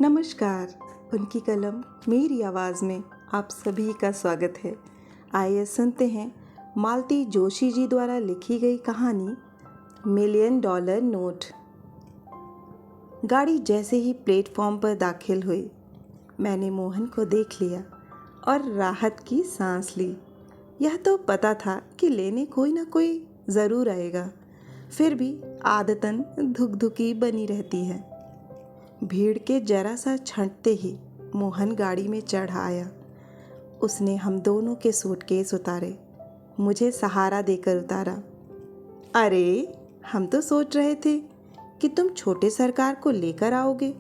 नमस्कार। उनकी कलम मेरी आवाज़ में आप सभी का स्वागत है। आइए सुनते हैं मालती जोशी जी द्वारा लिखी गई कहानी $1,000,000 नोट। गाड़ी जैसे ही प्लेटफॉर्म पर दाखिल हुई, मैंने मोहन को देख लिया और राहत की सांस ली। यह तो पता था कि लेने कोई ना कोई ज़रूर आएगा, फिर भी आदतन धुकधुकी बनी रहती है। भीड़ के जरा सा छंटते ही मोहन गाड़ी में चढ़ आया। उसने हम दोनों के सूटकेस उतारे, मुझे सहारा देकर उतारा। अरे, हम तो सोच रहे थे कि तुम छोटे सरकार को लेकर आओगे,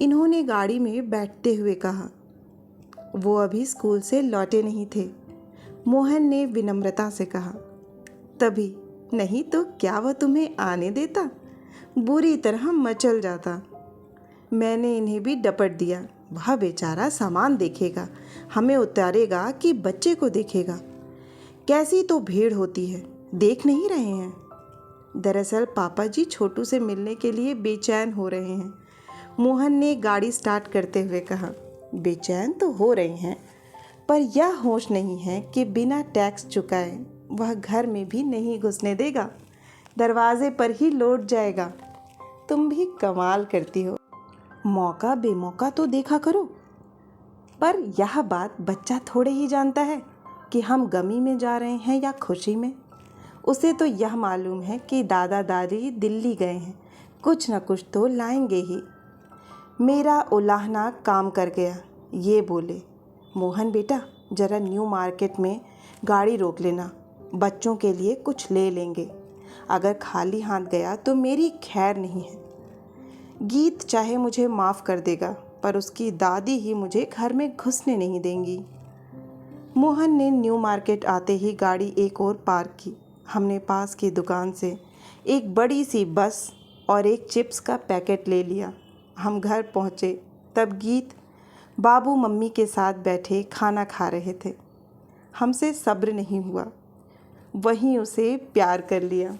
इन्होंने गाड़ी में बैठते हुए कहा। वो अभी स्कूल से लौटे नहीं थे, मोहन ने विनम्रता से कहा। तभी नहीं तो क्या वह तुम्हें आने देता? बुरी तरह मचल जाता। मैंने इन्हें भी डपट दिया। वह बेचारा सामान देखेगा, हमें उतारेगा कि बच्चे को देखेगा? कैसी तो भीड़ होती है, देख नहीं रहे हैं? दरअसल पापा जी छोटू से मिलने के लिए बेचैन हो रहे हैं, मोहन ने गाड़ी स्टार्ट करते हुए कहा। बेचैन तो हो रहे हैं, पर यह होश नहीं है कि बिना टैक्स चुकाए वह घर में भी नहीं घुसने देगा, दरवाजे पर ही लौट जाएगा। तुम भी कमाल करती हो, मौका बेमौका तो देखा करो। पर यह बात बच्चा थोड़े ही जानता है कि हम गमी में जा रहे हैं या खुशी में। उसे तो यह मालूम है कि दादा दादी दिल्ली गए हैं, कुछ न कुछ तो लाएंगे ही। मेरा उलाहना काम कर गया। ये बोले, मोहन बेटा ज़रा न्यू मार्केट में गाड़ी रोक लेना, बच्चों के लिए कुछ ले लेंगे। अगर खाली हाथ गया तो मेरी खैर नहीं है। गीत चाहे मुझे माफ़ कर देगा, पर उसकी दादी ही मुझे घर में घुसने नहीं देंगी। मोहन ने न्यू मार्केट आते ही गाड़ी एक और पार्क की। हमने पास की दुकान से एक बड़ी सी बस और एक चिप्स का पैकेट ले लिया। हम घर पहुँचे तब गीत बाबू मम्मी के साथ बैठे खाना खा रहे थे। हमसे सब्र नहीं हुआ, वहीं उसे प्यार कर लिया।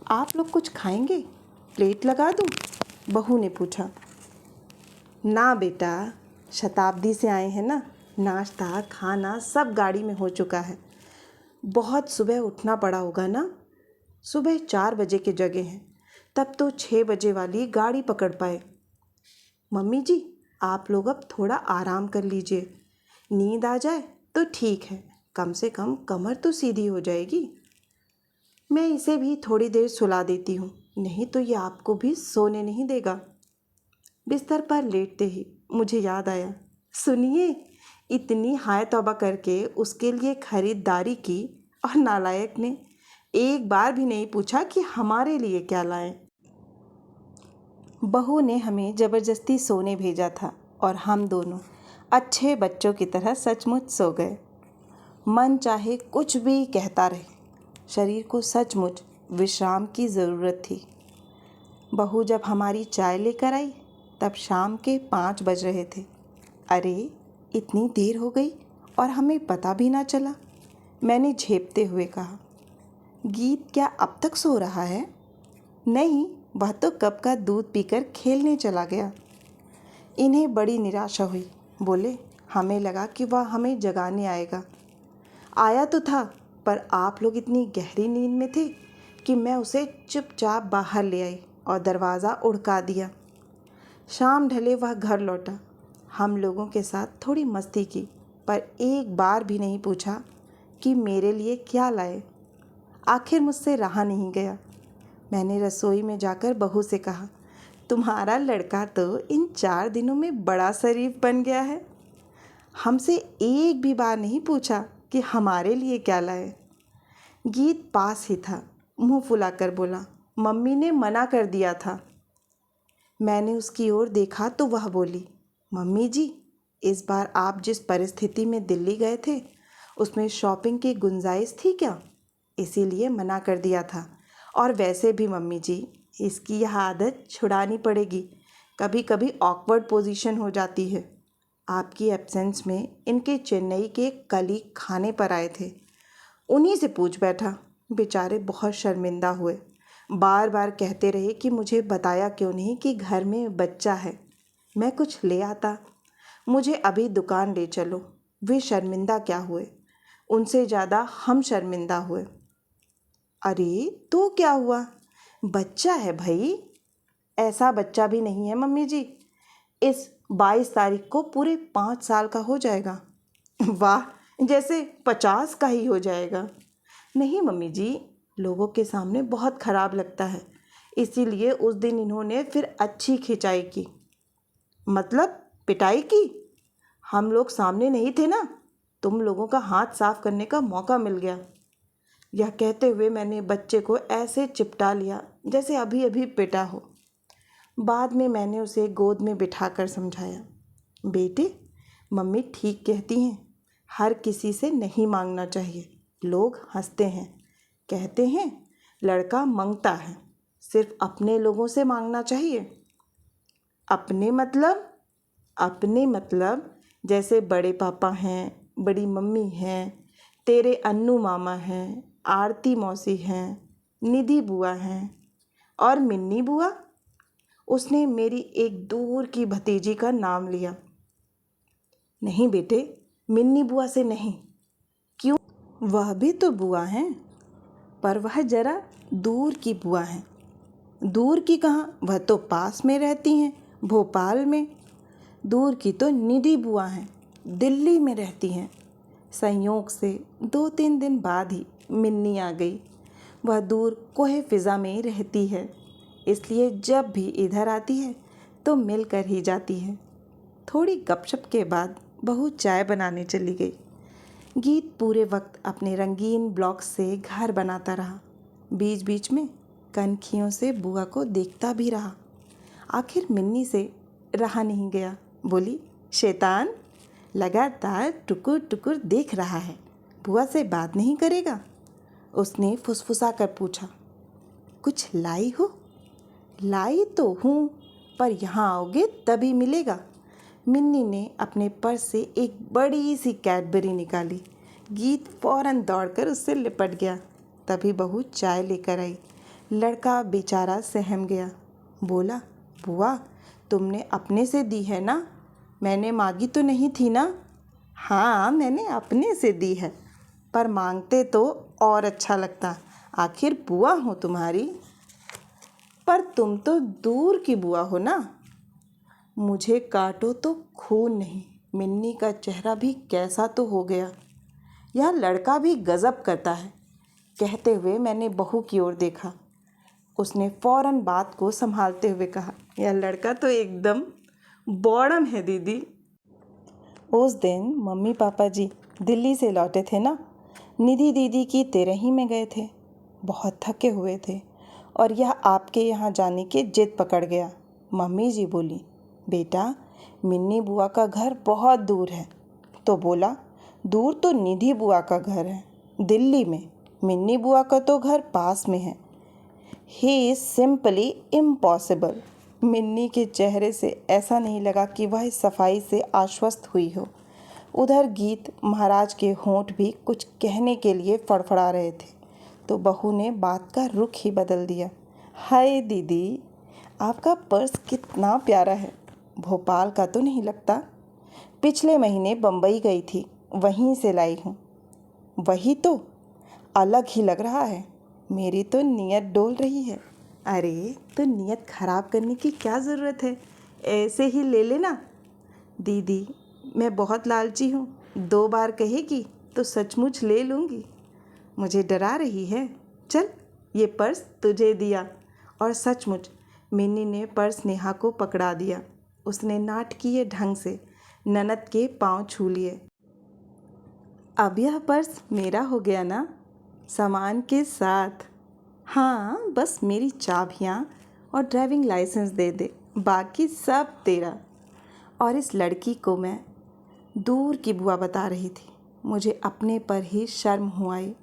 आप लोग कुछ खाएंगे? प्लेट लगा दूं? बहू ने पूछा। ना बेटा, शताब्दी से आए हैं ना, नाश्ता खाना सब गाड़ी में हो चुका है। बहुत सुबह उठना पड़ा होगा ना? सुबह 4 बजे के जगह हैं, तब तो 6 बजे वाली गाड़ी पकड़ पाए। मम्मी जी, आप लोग अब थोड़ा आराम कर लीजिए, नींद आ जाए तो ठीक है, कम से कम कमर तो सीधी हो जाएगी। मैं इसे भी थोड़ी देर सुला देती हूँ, नहीं तो ये आपको भी सोने नहीं देगा। बिस्तर पर लेटते ही मुझे याद आया, सुनिए, इतनी हाय तौबा करके उसके लिए खरीदारी की और नालायक ने एक बार भी नहीं पूछा कि हमारे लिए क्या लाएं। बहू ने हमें ज़बरदस्ती सोने भेजा था और हम दोनों अच्छे बच्चों की तरह सचमुच सो गए। मन चाहे कुछ भी कहता रहे, शरीर को सचमुच विश्राम की ज़रूरत थी। बहू जब हमारी चाय लेकर आई तब शाम के 5 बज रहे थे। अरे, इतनी देर हो गई और हमें पता भी ना चला, मैंने झेपते हुए कहा। गीत क्या अब तक सो रहा है? नहीं, वह तो कब का दूध पीकर खेलने चला गया। इन्हें बड़ी निराशा हुई। बोले, हमें लगा कि वह हमें जगाने आएगा। आया तो था, पर आप लोग इतनी गहरी नींद में थे कि मैं उसे चुपचाप बाहर ले आई और दरवाज़ा उड़का दिया। शाम ढले वह घर लौटा। हम लोगों के साथ थोड़ी मस्ती की, पर एक बार भी नहीं पूछा कि मेरे लिए क्या लाए। आखिर मुझसे रहा नहीं गया। मैंने रसोई में जाकर बहू से कहा, तुम्हारा लड़का तो इन 4 दिनों में बड़ा शरीफ बन गया है। हमसे एक भी बार नहीं पूछा कि हमारे लिए क्या लाए। गीत पास ही था, मुंह फुलाकर बोला, मम्मी ने मना कर दिया था। मैंने उसकी ओर देखा तो वह बोली, मम्मी जी, इस बार आप जिस परिस्थिति में दिल्ली गए थे उसमें शॉपिंग की गुंजाइश थी क्या? इसीलिए मना कर दिया था। और वैसे भी मम्मी जी, इसकी यह आदत छुड़ानी पड़ेगी, कभी कभी ऑकवर्ड पोजीशन हो जाती है। आपकी एब्सेंस में इनके चेन्नई के कलीग खाने पर आए थे, उन्हीं से पूछ बैठा। बेचारे बहुत शर्मिंदा हुए, बार बार कहते रहे कि मुझे बताया क्यों नहीं कि घर में बच्चा है, मैं कुछ ले आता। मुझे अभी दुकान ले चलो। वे शर्मिंदा क्या हुए, उनसे ज़्यादा हम शर्मिंदा हुए। अरे तो क्या हुआ, बच्चा है भाई। ऐसा बच्चा भी नहीं है मम्मी जी, इस 22 तारीख को पूरे 5 साल का हो जाएगा। वाह, जैसे 50 का ही हो जाएगा। नहीं मम्मी जी, लोगों के सामने बहुत खराब लगता है, इसीलिए उस दिन इन्होंने फिर अच्छी खिंचाई की। मतलब पिटाई की? हम लोग सामने नहीं थे ना, तुम लोगों का हाथ साफ करने का मौका मिल गया। यह कहते हुए मैंने बच्चे को ऐसे चिपटा लिया जैसे अभी अभी पिटा हो। बाद में मैंने उसे गोद में बिठाकर समझाया, बेटे मम्मी ठीक कहती हैं, हर किसी से नहीं मांगना चाहिए। लोग हंसते हैं, कहते हैं लड़का मांगता है, सिर्फ अपने लोगों से मांगना चाहिए। अपने मतलब? अपने मतलब जैसे बड़े पापा हैं, बड़ी मम्मी हैं, तेरे अन्नू मामा हैं, आरती मौसी हैं, निधि बुआ हैं और मिन्नी बुआ। उसने मेरी एक दूर की भतीजी का नाम लिया। नहीं बेटे, मिन्नी बुआ से नहीं। क्यों? वह भी तो बुआ हैं, पर वह जरा दूर की बुआ हैं। दूर की कहाँ, वह तो पास में रहती हैं, भोपाल में। दूर की तो निधि बुआ हैं, दिल्ली में रहती हैं। संयोग से 2-3 दिन बाद ही मिन्नी आ गई। वह दूर कोहे फिज़ा में रहती है, इसलिए जब भी इधर आती है तो मिलकर ही जाती है। थोड़ी गपशप के बाद बहू चाय बनाने चली गई। गीत पूरे वक्त अपने रंगीन ब्लॉक्स से घर बनाता रहा। बीच बीच में कनखियों से बुआ को देखता भी रहा। आखिर मिन्नी से रहा नहीं गया, बोली, शैतान लगातार टुकुर टुकुर देख रहा है, बुआ से बात नहीं करेगा? उसने फुसफुसा कर पूछा, कुछ लाई हो? लाई तो हूँ, पर यहाँ आओगे तभी मिलेगा। मिन्नी ने अपने पर्स से एक बड़ी सी कैडबरी निकाली। गीत फौरन दौड़कर उससे लिपट गया। तभी बहू चाय लेकर आई। लड़का बेचारा सहम गया। बोला, बुआ तुमने अपने से दी है ना? मैंने मांगी तो नहीं थी ना? हाँ, मैंने अपने से दी है, पर मांगते तो और अच्छा लगता, आखिर बुआ हो तुम्हारी। पर तुम तो दूर की बुआ हो ना। मुझे काटो तो खून नहीं। मिन्नी का चेहरा भी कैसा तो हो गया। यह लड़का भी गजब करता है। कहते हुए मैंने बहू की ओर देखा। उसने फौरन बात को संभालते हुए कहा, यह लड़का तो एकदम बॉडम है दीदी। उस दिन मम्मी पापा जी दिल्ली से लौटे थे ना, निधि दीदी की तेरही में गए थे। बहुत थके हुए थे और यह आपके यहाँ जाने की जिद पकड़ गया। मम्मी जी बोली, बेटा मिन्नी बुआ का घर बहुत दूर है। तो बोला, दूर तो निधि बुआ का घर है, दिल्ली में। मिन्नी बुआ का तो घर पास में है। He is simply impossible. Minni के चेहरे से ऐसा नहीं लगा कि वह इस सफाई से आश्वस्त हुई हो। उधर गीत महाराज के होंठ भी कुछ कहने के लिए फड़फड़ा रहे थे, तो बहू ने बात का रुख ही बदल दिया। हाय दीदी, आपका पर्स कितना प्यारा है, भोपाल का तो नहीं लगता? पिछले महीने बम्बई गई थी, वहीं से लाई हूँ। वही तो, अलग ही लग रहा है। मेरी तो नीयत डोल रही है। अरे तो नीयत खराब करने की क्या ज़रूरत है, ऐसे ही ले लेना। दीदी मैं बहुत लालची हूँ, 2 बार कहेगी तो सचमुच ले लूँगी। मुझे डरा रही है। चल, ये पर्स तुझे दिया। और सचमुच मिन्नी ने पर्स नेहा को पकड़ा दिया। उसने नाटकीय ढंग से ननद के पांव छू लिए। अब यह पर्स मेरा हो गया ना, सामान के साथ। हाँ, बस मेरी चाबियाँ और ड्राइविंग लाइसेंस दे दे, बाकी सब तेरा। और इस लड़की को मैं दूर की बुआ बता रही थी। मुझे अपने पर ही शर्म हो आई।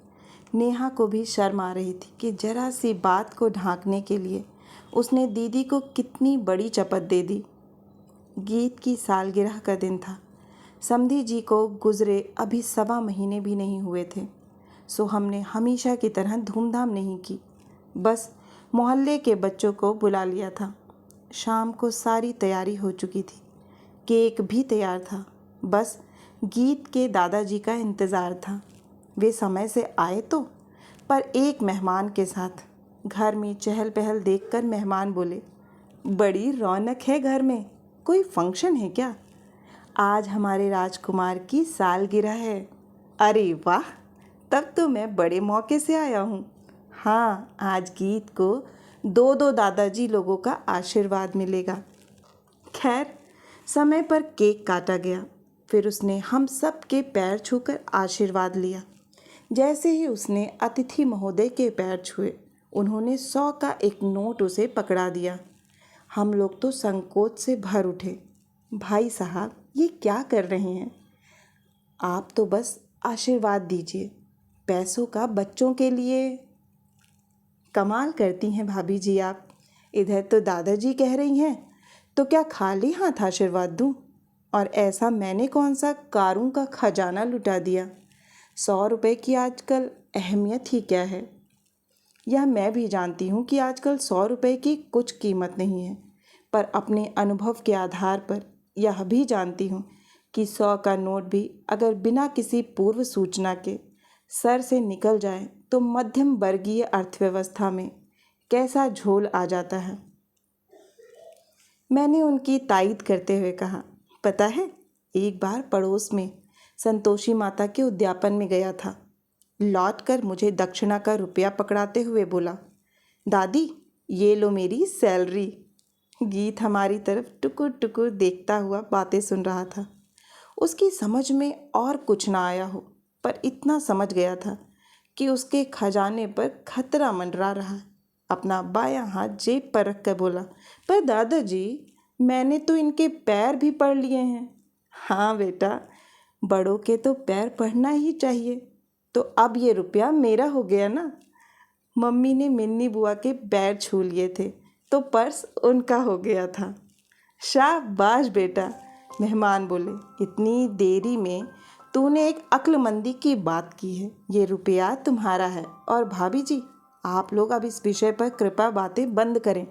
नेहा को भी शर्म आ रही थी कि जरा सी बात को ढांकने के लिए उसने दीदी को कितनी बड़ी चपत दे दी। गीत की सालगिरह का दिन था। समधी जी को गुजरे अभी 1.25 महीने भी नहीं हुए थे, सो हमने हमेशा की तरह धूमधाम नहीं की। बस मोहल्ले के बच्चों को बुला लिया था। शाम को सारी तैयारी हो चुकी थी। केक भी तैयार था। बस गीत के दादाजी का इंतज़ार था। वे समय से आए तो, पर एक मेहमान के साथ। घर में चहल पहल देखकर मेहमान बोले, बड़ी रौनक है घर में, कोई फंक्शन है क्या? आज हमारे राजकुमार की सालगिरह है। अरे वाह, तब तो मैं बड़े मौके से आया हूँ। हाँ, आज गीत को दो दो दादाजी लोगों का आशीर्वाद मिलेगा। खैर, समय पर केक काटा गया। फिर उसने हम सब के पैर छूकर आशीर्वाद लिया। जैसे ही उसने अतिथि महोदय के पैर छुए, उन्होंने 100 का एक नोट उसे पकड़ा दिया। हम लोग तो संकोच से भर उठे। भाई साहब, ये क्या कर रहे हैं? आप तो बस आशीर्वाद दीजिए, पैसों का बच्चों के लिए। कमाल करती हैं भाभी जी आप। इधर तो दादाजी कह रही हैं, तो क्या खाली हाथ आशीर्वाद दूं? और ऐसा मैंने कौन सा कारों का खजाना लुटा दिया? 100 रुपये की आजकल अहमियत ही क्या है? यह मैं भी जानती हूँ कि आजकल 100 रुपये की कुछ कीमत नहीं है, पर अपने अनुभव के आधार पर यह भी जानती हूँ कि 100 का नोट भी अगर बिना किसी पूर्व सूचना के सर से निकल जाए तो मध्यम वर्गीय अर्थव्यवस्था में कैसा झोल आ जाता है। मैंने उनकी तायद करते हुए कहा, पता है, एक बार पड़ोस में संतोषी माता के उद्यापन में गया था। लौटकर मुझे दक्षिणा का रुपया पकड़ाते हुए बोला, दादी ये लो मेरी सैलरी। गीत हमारी तरफ टुकुर टुकुर देखता हुआ बातें सुन रहा था। उसकी समझ में और कुछ ना आया हो, पर इतना समझ गया था कि उसके खजाने पर खतरा मंडरा रहा है। अपना बायां हाथ जेब पर रख कर बोला, पर दादाजी, मैंने तो इनके पैर भी पढ़ लिए हैं। हाँ बेटा, बड़ों के तो पैर पढ़ना ही चाहिए। तो अब ये रुपया मेरा हो गया ना। मम्मी ने मिन्नी बुआ के पैर छू लिए थे तो पर्स उनका हो गया था। शाबाश बेटा, मेहमान बोले, इतनी देरी में तूने एक अक्लमंदी की बात की है। ये रुपया तुम्हारा है। और भाभी जी, आप लोग अब इस विषय पर कृपया बातें बंद करें,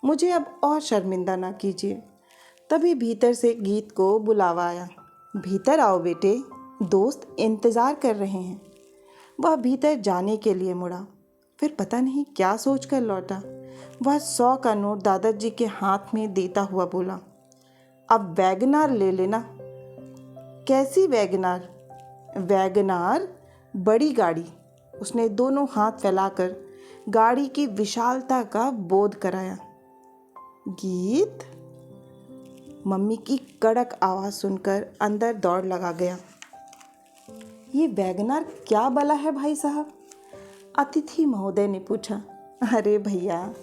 मुझे अब और शर्मिंदा ना कीजिए। तभी भीतर से गीत को बुलावा आया। भीतर आओ बेटे, दोस्त इंतज़ार कर रहे हैं। वह भीतर जाने के लिए मुड़ा, फिर पता नहीं क्या सोच कर लौटा। वह 100 का नोट दादाजी के हाथ में देता हुआ बोला, अब वैगनार ले लेना। कैसी वैगनार? वैगनार, बड़ी गाड़ी। उसने दोनों हाथ फैलाकर गाड़ी की विशालता का बोध कराया। गीत, मम्मी की कड़क आवाज़ सुनकर अंदर दौड़ लगा गया। ये वैगनार क्या बला है भाई साहब? अतिथि महोदय ने पूछा। अरे भैया,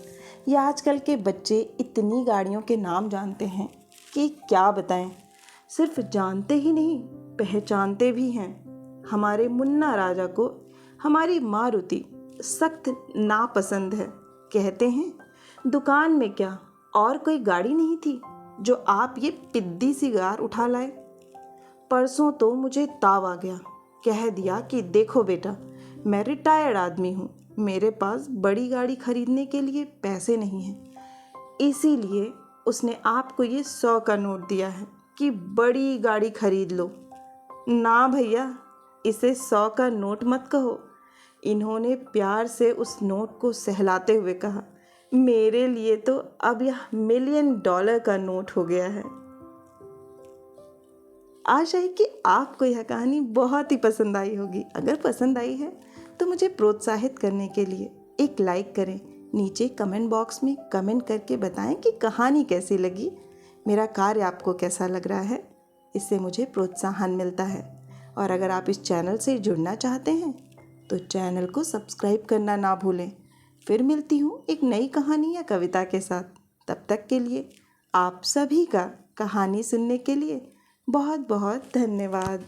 ये आजकल के बच्चे इतनी गाड़ियों के नाम जानते हैं कि क्या बताएं। सिर्फ जानते ही नहीं, पहचानते भी हैं। हमारे मुन्ना राजा को हमारी मारुति सख्त नापसंद है। कहते हैं, दुकान में क्या और कोई गाड़ी नहीं थी जो आप ये पिद्दी सी कार उठा लाए। परसों तो मुझे ताव आ गया। कह दिया कि देखो बेटा, मैं रिटायर्ड आदमी हूँ, मेरे पास बड़ी गाड़ी खरीदने के लिए पैसे नहीं हैं। इसीलिए उसने आपको ये 100 का नोट दिया है कि बड़ी गाड़ी खरीद लो। ना भैया, इसे 100 का नोट मत कहो। इन्होंने प्यार से उस नोट को सहलाते हुए कहा, मेरे लिए तो अब यह $1,000,000 का नोट हो गया है। आशा है कि आपको यह कहानी बहुत ही पसंद आई होगी। अगर पसंद आई है तो मुझे प्रोत्साहित करने के लिए एक लाइक करें। नीचे कमेंट बॉक्स में कमेंट करके बताएं कि कहानी कैसी लगी, मेरा कार्य आपको कैसा लग रहा है। इससे मुझे प्रोत्साहन मिलता है। और अगर आप इस चैनल से जुड़ना चाहते हैं तो चैनल को सब्सक्राइब करना ना भूलें। फिर मिलती हूँ एक नई कहानी या कविता के साथ। तब तक के लिए आप सभी का कहानी सुनने के लिए बहुत बहुत धन्यवाद।